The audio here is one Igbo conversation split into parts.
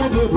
I'm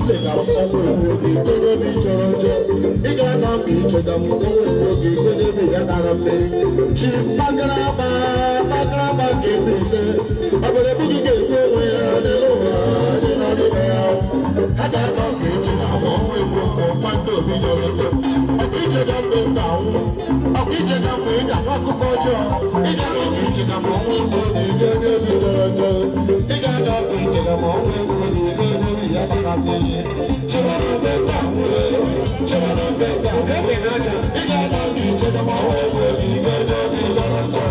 ile ga mmanwụ egwu oge ikonye obi chọrọ njọ ị ga-anọ mgbe ichega mmanwụ egwu oge ikonye obi ya dara mmiri chi mkpakaraba nke ebe ise ọbụla ebughị ga-ekwu onwe ya n'elu ụwa anyị n'ọdịbe ya ha ga-anọ mgbe ichega mmanwụ egwu mmadụ obi chọrọ njọ ọkụ ichega mgbe nta nwụ ọkụ ichega mgbe ị ga-akọ akụkọ ọjọọ ị ga-anọ mgbe ichega mmanwụ egwu oge ikonye obi chọrọ njọ ị ga-anọ mgbe ichega mmanwụ egwu oge ikonye obi ya dara mmiri chebara mgbe nta nwụ chebara mgbe nta ebe n'aja ị ga-anọ mgbe ichega mmanwụ egwu oge ikonye obi chọrọ njọ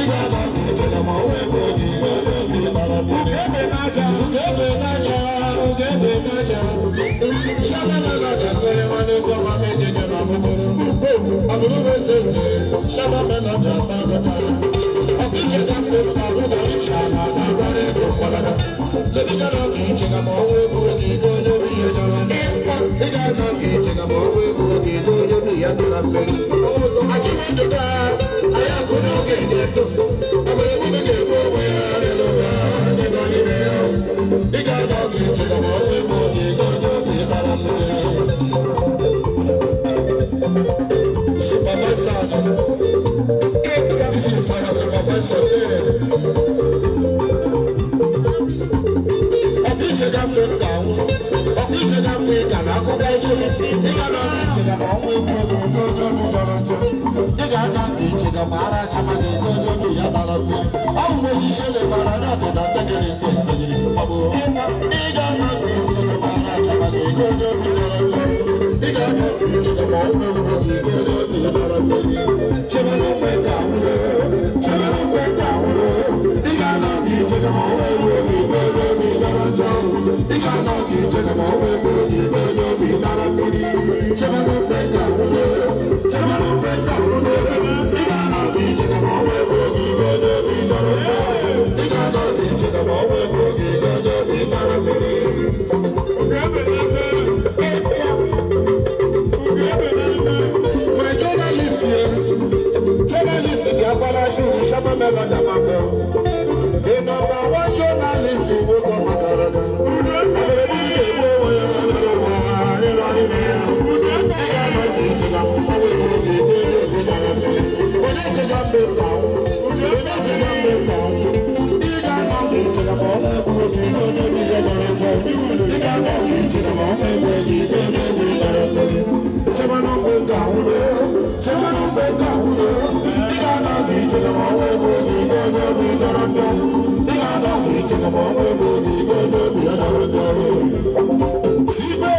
ị ga-anọ mgbe ichega mmanwụ egwu oge ikonye obi dara mmiri ebe n'aja ebe n'aja ebe n'aja shabana n'aja kwere nwanne gwa ma mejeje ma mụbụrụ abụrụ bezeze shabana n'aja bagota ọkụichega mgbe mkpa ụdọ ịcha na agbara ego mkpalada lebijara ọka ichega ma ọnwụ egwu oge ikonye obi ya jọrọ ị ga-anọ ọka ichega ma ọnwụ egwu oge ikonye obi ya dara mmiri achịmọdụda anyị akụ n'oge na-eto ọbụrụ emume ga-egbu onwe ya n'elu ụwa anyị nọ n'ime ya ị ga-anọ ọka ichega ma ọnwụ egwu oge ikonye obi dara mmiri supervisor this is my supervisor ọkụichega mgbe m ga-anwụ ọkụichega mgbe ị ga na akụkọ eche ị ga na ọkụichega ma ọnwụ egwu oge ikonye obi jọrọ njọ ị ga-aga nke ichega ma ara chama gị ikonye obi ya dara mmiri ọ bụ osisi elefara na ọdịda ndegịrị nke efegiri ọbụ ị ga-aga nke ichega ma ara chama gị ikonye obi jọrọ njọ ị ga-aga nke ichega ma ọnwụ egwu oge ikonye obi ya dara mmiri chebere mgbe ka nwụrụ chebere mgbe ka nwụrụ ị ga-aga nke ichega ma ọnwụ egwu oge ikonye obi jọrọ njọ ị ga-aga nke ichega ma ọnwụ egwu oge ikonye obi dara mmiri chebere mgbe ka nwụrụ chebere mgbe ka nwụrụ ị ga-aga nke ichega ma ọnwụ egwu oge ikonye obi jọrọ njọ ị ga-aga nke ichega ma ọnwụ egwu oge ikonye obi dara mmiri my journalist Agbalashi Shama Melody Amako. The number one journalist in Woko Makarada. Sibe,